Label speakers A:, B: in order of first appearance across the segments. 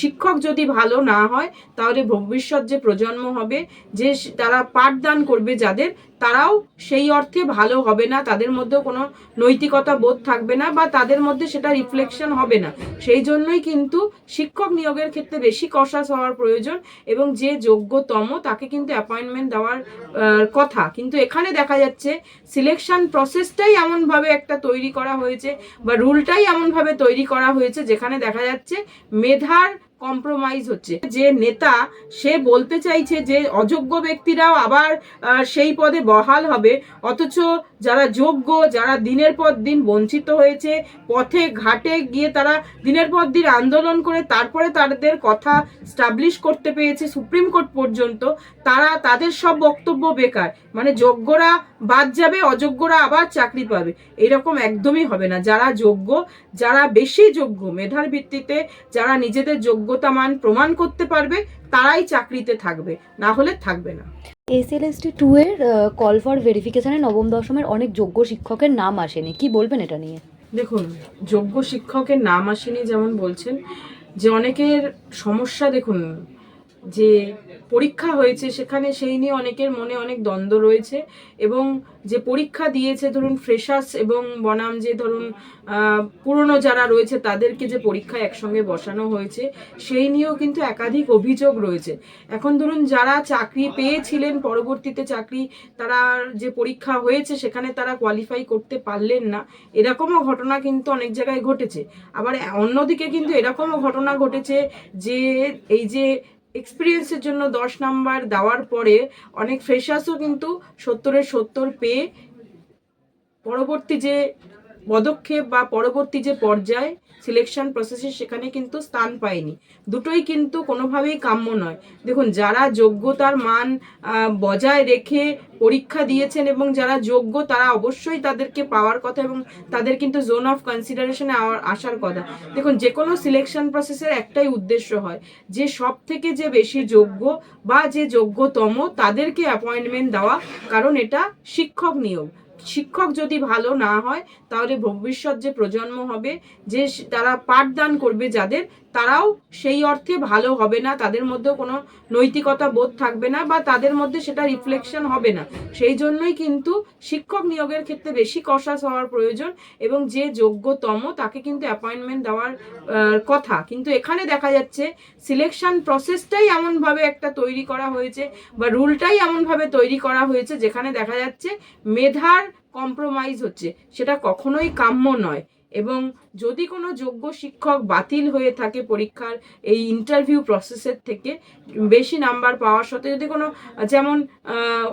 A: শিক্ষক যদি ভালো না হয় তাহলে ভবিষ্যৎ যে প্রজন্ম হবে, যে তারা পাঠদান করবে যাদের, তারাও সেই অর্থে ভালো হবে না, তাদের মধ্যেও কোনো নৈতিকতা বোধ থাকবে না বা তাদের মধ্যে সেটা রিফ্লেকশন হবে না। সেই জন্যই কিন্তু শিক্ষক নিয়োগের ক্ষেত্রে বেশি কষাস হওয়ার প্রয়োজন এবং যে যোগ্যতম তাকে কিন্তু অ্যাপয়েন্টমেন্ট দেওয়ার কথা। কিন্তু এখানে দেখা যাচ্ছে সিলেকশন প্রসেসটাই এমনভাবে একটা তৈরি করা হয়েছে বা রুলটাই এমনভাবে তৈরি করা হয়েছে যেখানে দেখা যাচ্ছে মেধার কম্প্রোমাইজ হচ্ছে। যে নেতা সে বলতে চাইছে যে অযোগ্য ব্যক্তিরাও আবার সেই পদে বহাল হবে, অথচ যারা যোগ্য, যারা দিনের পর দিন বঞ্চিত হয়েছে, পথে ঘাটে গিয়ে তারা দিনের পর দিন আন্দোলন করে তারপরে তাদের কথা স্টাবলিশ করতে পেরেছে সুপ্রিম কোর্ট পর্যন্ত, তাদের সব বক্তব্য বেকার, মানে যোগ্যরা বাদ যাবে, অযোগ্যরা আবার চাকরি পাবে, এরকম একদমই হবে না। যারা যোগ্য, যারা বেশি যোগ্য মেধার ভিত্তিতে, যারা নিজেদের যোগ্যতা মান প্রমাণ করতে পারবে, তারাই চাকরিতে থাকবে, না হলে থাকবে না।
B: SLST 2 এর কল ফর ভেরিফিকেশনে নবম দশমের অনেক যোগ্য শিক্ষকের নাম আসেনি, কি বলবেন এটা নিয়ে?
A: দেখুন, যোগ্য শিক্ষকের নাম আসেনি যেমন বলছেন, যে অনেকের সমস্যা, দেখুন যে পরীক্ষা হয়েছে সেখানে সেই নিয়ে অনেকের মনে অনেক দ্বন্দ্ব রয়েছে এবং যে পরীক্ষা দিয়েছে ধরুন ফ্রেশার্স এবং বনাম যে ধরুন পুরনো যারা রয়েছে তাদেরকে যে পরীক্ষায় একসঙ্গে বসানো হয়েছে সেই নিয়েও কিন্তু একাধিক অভিযোগ রয়েছে। এখন ধরুন যারা চাকরি পেয়েছিলেন, পরবর্তীতে চাকরি তারা যে পরীক্ষা হয়েছে সেখানে তারা কোয়ালিফাই করতে পারলেন না, এরকমও ঘটনা কিন্তু অনেক জায়গায় ঘটেছে। আবার অন্যদিকে কিন্তু এরকমও ঘটনা ঘটেছে যে এই যে এক্সপিরিয়েন্সের জন্য 10 নাম্বার দেওয়ার পরে অনেক ফ্রেশার্সও কিন্তু 70-এর 70 পেয়ে পরবর্তী যে পদক্ষেপ বা পরবর্তী যে পর্যায়ে সিলেকশন প্রসেসে সেখানে কিন্তু স্থান পায়নি। দুটোই কিন্তু কোনোভাবেই কাম্য নয়। দেখুন, যারা যোগ্যতার মান বজায় রেখে পরীক্ষা দিয়েছেন এবং যারা যোগ্য তারা অবশ্যই তাদেরকে পাওয়ার কথা এবং তাদের কিন্তু জোন অফ কনসিডারেশনে আসার কথা। দেখুন, যে কোনো সিলেকশন প্রসেসের একটাই উদ্দেশ্য হয় যে সব থেকে যে বেশি যোগ্য বা যে যোগ্যতম তাদেরকে অ্যাপয়েন্টমেন্ট দেওয়া, কারণ এটা শিক্ষক নিয়োগ। শিক্ষক যদি ভালো না হয় তাহলে ভবিষ্যৎ যে প্রজন্ম হবে, যে তারা পাঠদান করবে যাদের, তারাও সেই অর্থে ভালো হবে না, তাদের মধ্যেও কোনো নৈতিকতা বোধ থাকবে না বা তাদের মধ্যে সেটা রিফ্লেকশন হবে না। সেই জন্যই কিন্তু শিক্ষক নিয়োগের ক্ষেত্রে বেশি কষাস হওয়ার প্রয়োজন এবং যে যোগ্যতম তাকে কিন্তু অ্যাপয়েন্টমেন্ট দেওয়ার কথা। কিন্তু এখানে দেখা যাচ্ছে সিলেকশন প্রসেসটাই এমনভাবে একটা তৈরি করা হয়েছে বা রুলটাই এমনভাবে তৈরি করা হয়েছে যেখানে দেখা যাচ্ছে মেধার কম্প্রোমাইজ হচ্ছে, সেটা কখনোই কাম্য নয়। এবং যদি কোনো যোগ্য শিক্ষক বাতিল হয়ে থাকে পরীক্ষার এই ইন্টারভিউ প্রসেসের থেকে বেশি নাম্বার পাওয়ার সত্ত্বেও, যদি কোনো যেমন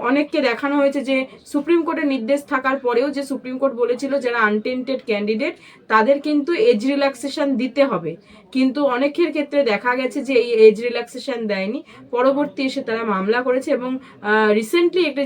A: অনেককে দেখানো হয়েছে যে সুপ্রিম কোর্টের নির্দেশ থাকার পরেও যে সুপ্রিম কোর্ট বলেছিল যারা আনটেন্টেড ক্যান্ডিডেট তাদের কিন্তু এজ রিল্যাক্সেশন দিতে হবে, কিন্তু অনেকের ক্ষেত্রে দেখা গেছে যে এই এজ রিল্যাক্সেশন দেয়নি, পরবর্তী এসে তারা মামলা করেছে এবং রিসেন্টলি একটা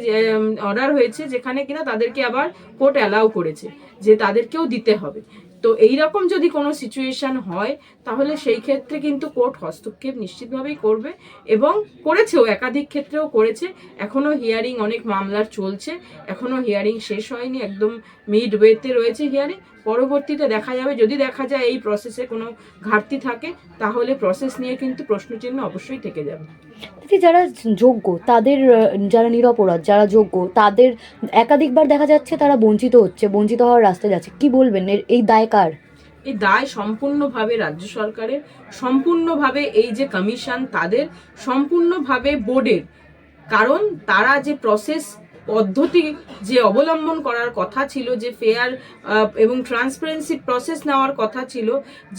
A: অর্ডার হয়েছে যেখানে কিনা তাদেরকে আবার কোর্ট অ্যালাউ করেছে যে তাদেরকেও দিতে হবে। তো এইরকম যদি কোনো সিচুয়েশন হয় তাহলে সেই ক্ষেত্রে কিন্তু কোর্ট হস্তক্ষেপ নিশ্চিতভাবেই করবে এবং করেছেও, একাধিক ক্ষেত্রেও করেছে। এখনও হিয়ারিং, অনেক মামলার চলছে, এখনও হিয়ারিং শেষ হয়নি, একদম মিড ওয়েতে রয়েছে হিয়ারিং। পরবর্তীতে দেখা যাবে, যদি দেখা যায় এই প্রসেসে কোনো ঘাটতি থাকে তাহলে প্রসেস নিয়ে কিন্তু প্রশ্নচিহ্ন অবশ্যই থেকে যাবে।
B: যারা যোগ্য তাদের, যারা নিরপরাধ, যারা যোগ্য তাদের একাধিকবার দেখা যাচ্ছে তারা বঞ্চিত হওয়ার রাস্তায় যাচ্ছে, কি বলবেন এই দায় কার?
A: এই দায় সম্পূর্ণভাবে রাজ্য সরকারের, সম্পূর্ণভাবে এই যে কমিশন তাদের, সম্পূর্ণভাবে বোর্ডের। কারণ তারা যে প্রসেস পদ্ধতি যে অবলম্বন করার কথা ছিল, যে ফেয়ার এবং ট্রান্সপারেন্সি প্রসেস নেওয়ার কথা ছিল,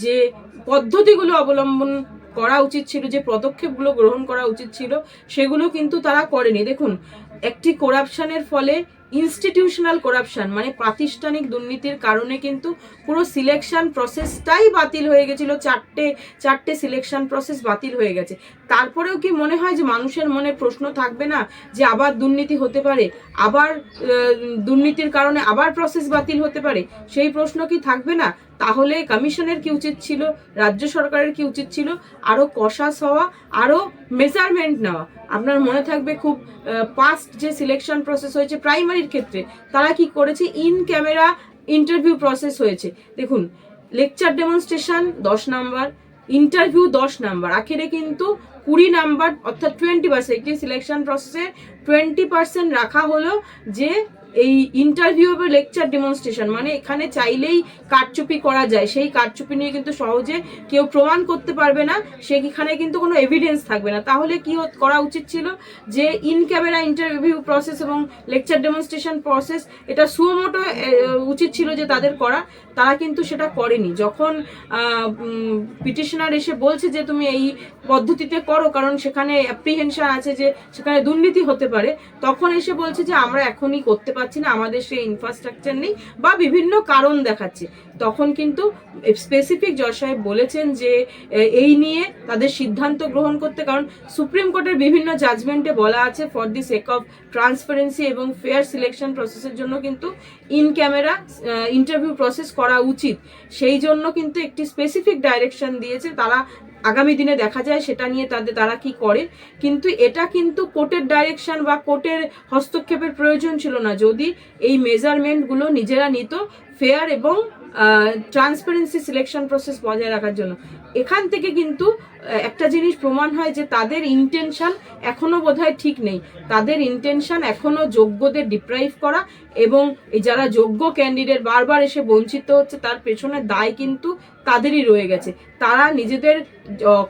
A: যে পদ্ধতিগুলো অবলম্বন করা উচিত ছিল, যে পদক্ষেপগুলো গ্রহণ করা উচিত ছিল, সেগুলো কিন্তু তারা করেনি। দেখুন, একটি করাপশনের ফলে, ইনস্টিটিউশনাল করাপশন মানে প্রাতিষ্ঠানিক দুর্নীতির কারণে কিন্তু পুরো সিলেকশন প্রসেসটাই বাতিল হয়ে গেছিল। চারটে সিলেকশন প্রসেস বাতিল হয়ে গেছে। তারপরেও কি মনে হয় যে মানুষের মনে প্রশ্ন থাকবে না যে আবার দুর্নীতি হতে পারে, আবার দুর্নীতির কারণে আবার প্রসেস বাতিল হতে পারে? সেই প্রশ্ন কি থাকবে না? তাহলে কমিশনের কি উচিত ছিল, রাজ্য সরকারের কি উচিত ছিল? আরও কষাস হওয়া, আরও মেজারমেন্ট নেওয়া। আপনার মনে থাকবে খুব পাস্ট যে সিলেকশন প্রসেস হয়েছে প্রাইমারির ক্ষেত্রে, তারা কি করেছে, ইন ক্যামেরা ইন্টারভিউ প্রসেস হয়েছে। দেখুন, lecture demonstration 10 number, interview 10 number, আখেরে কিন্তু 20 নাম্বার অর্থাৎ 20%, একটি সিলেকশন প্রসেসে 20% রাখা হলো যে এই ইন্টারভিউ বা লেকচার ডেমনস্ট্রেশন, মানে এখানে চাইলেই কারচুপি করা যায়, সেই কারচুপি নিয়ে কিন্তু সহজে কেউ প্রমাণ করতে পারবে না, সেখানে কিন্তু কোনো এভিডেন্স থাকবে না। তাহলে কি করা উচিত ছিল যে ইন ক্যামেরা ইন্টারভিউ প্রসেস এবং লেকচার ডেমনস্ট্রেশন প্রসেস এটা সুমোটো উচিত ছিল যে তাদের করা, তারা কিন্তু সেটা করেনি। যখন পিটিশনার এসে বলছে যে তুমি এই পদ্ধতিতে করো কারণ সেখানে অ্যাপ্রিহেনশন আছে যে সেখানে দুর্নীতি হতে পারে, তখন এসে বলছে যে আমরা এখনই করতে পারছি না, আমাদের সেই ইনফ্রাস্ট্রাকচার নেই বা বিভিন্ন কারণ দেখাচ্ছে। তখন কিন্তু স্পেসিফিক জজ সাহেব বলেছেন যে এই নিয়ে তাদের সিদ্ধান্ত গ্রহণ করতে, কারণ সুপ্রিম কোর্টের বিভিন্ন জাজমেন্টে বলা আছে for the sake of transparency এবং ফেয়ার সিলেকশন প্রসেসের জন্য কিন্তু ইন ক্যামেরা ইন্টারভিউ প্রসেস করা উচিত। সেই জন্য কিন্তু একটি স্পেসিফিক ডাইরেকশন দিয়েছে, তারা আগামী দিনে দেখা যায় সেটা নিয়ে তারা কি করে। কিন্তু এটা কিন্তু কোর্টের ডাইরেকশন বা কোর্টের হস্তক্ষেপের প্রয়োজন ছিল না যদি এই মেজারমেন্টগুলো নিজেরা নিত ফেয়ার এবং ট্রান্সপারেন্সি সিলেকশন প্রসেস বজায় রাখার জন্য। এখান থেকে কিন্তু একটা জিনিস প্রমাণ হয় যে তাদের ইন্টেনশন এখনো বোধহয় ঠিক নেই, তাদের ইন্টেনশন এখনো যোগ্যদের ডিপ্রাইভ করা এবং এই যারা যোগ্য ক্যান্ডিডেট বারবার এসে বঞ্চিত হচ্ছে তার পেছনে দায় কিন্তু তাদেরই রয়ে গেছে। তারা নিজেদের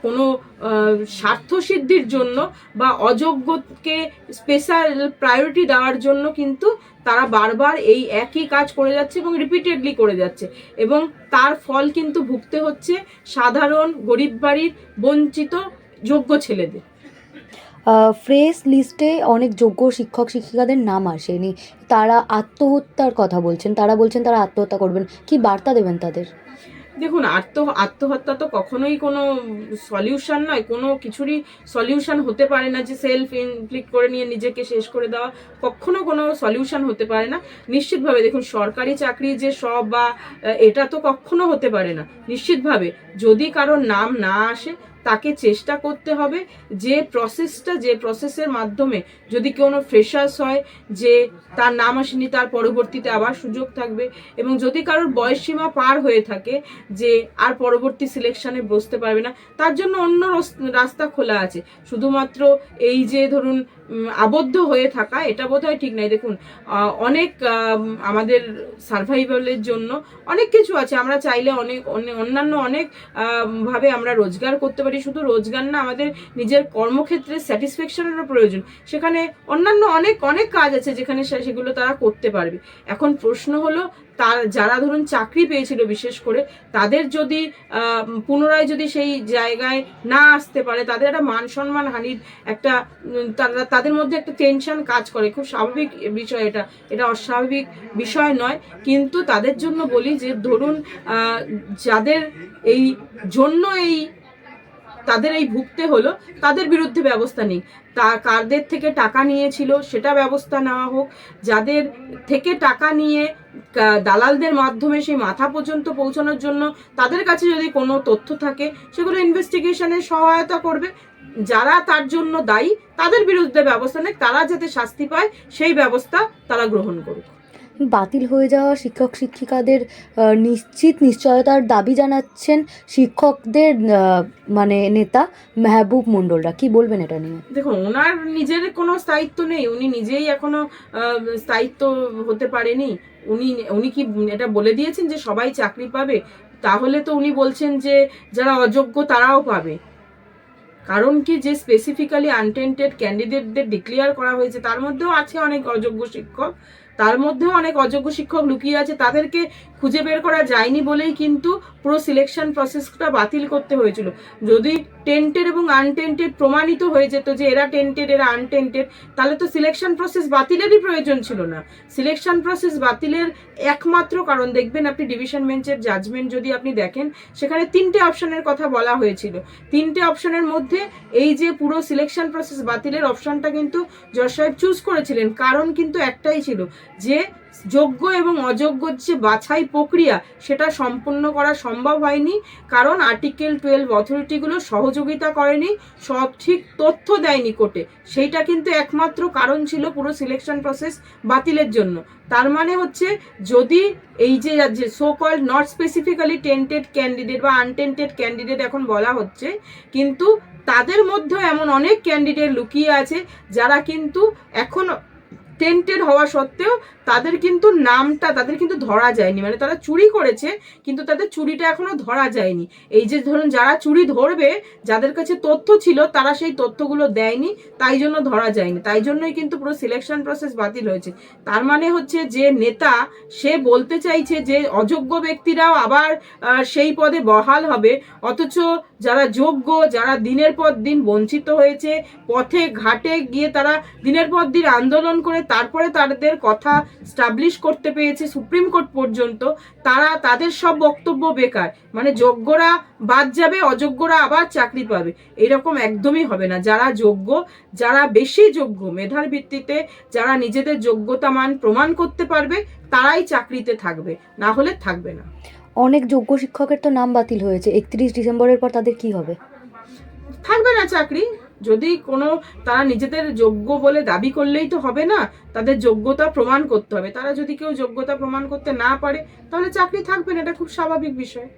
A: কোনো স্বার্থসিদ্ধির জন্য বা অযোগ্যকে স্পেশাল প্রায়োরিটি দেওয়ার জন্য কিন্তু তারা বারবার এই একই কাজ করে যাচ্ছে এবং রিপিটেডলি করে যাচ্ছে, এবং তার ফল কিন্তু ভুগতে হচ্ছে সাধারণ গরিব বাড়ির বঞ্চিত যোগ্য ছেলেদের।
B: ফ্রেশ লিস্টে অনেক যোগ্য শিক্ষক শিক্ষিকাদের নাম আসেনি, তারা আত্মহত্যার কথা বলছেন, তারা বলছেন তারা আত্মহত্যা করবেন, কি বার্তা দেবেন তাদের?
A: দেখুন, আত্মহত্যা তো কখনোই কোনো সলিউশন নয়, কোনো কিছুরই সলিউশন হতে পারে না যে সেলফ ইনফ্লিক্ট করে নিয়ে নিজেকে শেষ করে দেওয়া কখনো কোনো সলিউশন হতে পারে না। নিশ্চিতভাবে দেখুন, সরকারি চাকরি যে সব বা এটা তো কখনো হতে পারে না। নিশ্চিতভাবে যদি কারোর নাম না আসে তাকে চেষ্টা করতে হবে যে প্রসেসের মাধ্যমে যদি কোনো ফ্রেশার্স হয় যে তার নাম আসেনি তার পরবর্তীতে আবার সুযোগ থাকবে, এবং যদি কারোর বয়সসীমা পার হয়ে থাকে যে আর পরবর্তী সিলেকশনে বসতে পারবে না, তার জন্য অন্য রাস্তা খোলা আছে। শুধুমাত্র এই যে ধরুন আবদ্ধ হয়ে থাকা, এটা বোধহয় ঠিক নাই। দেখুন, অনেক আমাদের সার্ভাইভালের জন্য অনেক কিছু আছে, আমরা চাইলে অন্যান্য অনেক ভাবে আমরা রোজগার করতে পারি। শুধু রোজগার না, আমাদের নিজের কর্মক্ষেত্রে স্যাটিসফ্যাকশনেরও প্রয়োজন, সেখানে অন্যান্য অনেক অনেক কাজ আছে যেখানে সেগুলো তারা করতে পারবে। এখন প্রশ্ন হলো যারা ধরুন চাকরি পেয়েছিল বিশেষ করে, তাদের যদি পুনরায় যদি সেই জায়গায় না আসতে পারে, তাদের একটা মান সম্মান হানির একটা তাদের মধ্যে একটা টেনশন কাজ করে। খুব স্বাভাবিক বিষয়, এটা অস্বাভাবিক বিষয় নয়। কিন্তু তাদের জন্য বলি যে ধরুন যাদের এই জন্য তাদের এই ভুগতে হলো, তাদের বিরুদ্ধে ব্যবস্থা নিই। কারদের থেকে টাকা নিয়েছিল সেটা ব্যবস্থা নেওয়া হোক। যাদের থেকে টাকা নিয়ে দালালদের মাধ্যমে সেই মাথা পর্যন্ত পৌঁছানোর জন্য তাদের কাছে যদি কোনো তথ্য থাকে সেগুলো ইনভেস্টিগেশনে সহায়তা করবে। যারা তার জন্য দায়ী তাদের বিরুদ্ধে ব্যবস্থা নেয়, তারা যাতে শাস্তি পায় সেই ব্যবস্থা তারা গ্রহণ করুক।
B: বাতিল হয়ে যাওয়া শিক্ষক শিক্ষিকাদের নিশ্চয়তার দাবি জানাচ্ছেন শিক্ষকদের মানে নেতা মেহবুব মণ্ডলরা, কি বলবেন এটা নিয়ে?
A: দেখুন, ওনার নিজের কোনো স্থায়িত্ব নেই, উনি নিজেই এখনো স্থায়িত্ব হতে পারেনি। উনি কি এটা বলে দিয়েছেন যে সবাই চাকরি পাবে? তাহলে তো উনি বলছেন যে যারা অযোগ্য তারাও পাবে। কারণ কি, যে স্পেসিফিক্যালি আনটেন্টেড ক্যান্ডিডেটদের ডিক্লেয়ার করা হয়েছে তার মধ্যেও আছে অনেক অযোগ্য শিক্ষক, লুকিয়ে আছে। তাদেরকে খুঁজে বের করা যায়নি বলেই কিন্তু পুরো সিলেকশন প্রসেসটা বাতিল করতে হয়েছিল। যদি টেন্টেড এবং আনটেন্টেড প্রমাণিত হয়ে যেত যে এরা টেন্টেড এরা আনটেন্টেড, তাহলে তো সিলেকশন প্রসেস বাতিলেরই প্রয়োজন ছিল না। সিলেকশন প্রসেস বাতিলের একমাত্র কারণ, দেখবেন আপনি ডিভিশন বেঞ্চের জাজমেন্ট যদি আপনি দেখেন, সেখানে 3টে অপশনের কথা বলা হয়েছিল। 3টে অপশনের মধ্যে এই যে পুরো সিলেকশন প্রসেস বাতিলের অপশনটা কিন্তু জজ সাহেব চুজ করেছিলেন। কারণ কিন্তু একটাই ছিল যে যোগ্য এবং অযোগ্য যে বাছাই প্রক্রিয়া সেটা সম্পূর্ণ করা সম্ভব হয়নি, কারণ আর্টিকেল 12 অথরিটিগুলো সহযোগিতা করেনি, সঠিক তথ্য দেয়নি কোর্টে। সেইটা কিন্তু একমাত্র কারণ ছিল পুরো সিলেকশন প্রসেস বাতিলের জন্য। তার মানে হচ্ছে যদি এই যে so called not specifically tainted candidate বা আনটেন্টেড ক্যান্ডিডেট এখন বলা হচ্ছে, কিন্তু তাদের মধ্যেও এমন অনেক ক্যান্ডিডেট লুকিয়ে আছে যারা কিন্তু এখন টেন্টেড হওয়া সত্ত্বেও তাদের কিন্তু নামটা তাদের কিন্তু ধরা যায়নি, মানে তারা চুরি করেছে কিন্তু তাদের চুরিটা এখনো ধরা যায়নি। এই যে ধরুন যারা চুরি ধরবে, যাদের কাছে তথ্য ছিল তারা সেই তথ্যগুলো দেয়নি, তাই জন্য ধরা যায়নি, তাই জন্যই কিন্তু পুরো সিলেকশন প্রসেস বাতিল হয়েছে। তার মানে হচ্ছে যে নেতা সে বলতে চাইছে যে অযোগ্য ব্যক্তিরাও আবার সেই পদে বহাল হবে, অথচ যারা যোগ্য, যারা দিনের পর দিন বঞ্চিত হয়েছে, পথে ঘাটে গিয়ে তারা দিনের পর দিন আন্দোলন করে তারপরে তাদের কথা স্টাবলিশ করতে পেরেছে সুপ্রিম কোর্ট পর্যন্ত, তাদের সব বক্তব্য বেকার, মানে যোগ্যরা বাদ যাবে, অযোগ্যরা আবার চাকরি পাবে, এরকম একদমই হবে না। যারা যোগ্য, যারা বেশি যোগ্য মেধার ভিত্তিতে, যারা নিজেদের যোগ্যতা মান প্রমাণ করতে পারবে, তারাই চাকরিতে থাকবে, না হলে থাকবে না।
B: অনেক যোগ্য শিক্ষকের তো নাম বাতিল হয়েছে, 31 ডিসেম্বরের পর তাদের কি হবে?
A: থাকবে না চাকরি। যদি কোনো তারা নিজেদের যোগ্য বলে দাবি করলেই তো হবে না, তাদের যোগ্যতা প্রমাণ করতে হবে। তারা যদি কেউ যোগ্যতা প্রমাণ করতে না পারে তাহলে চাকরি থাকবে না, এটা খুব স্বাভাবিক বিষয়।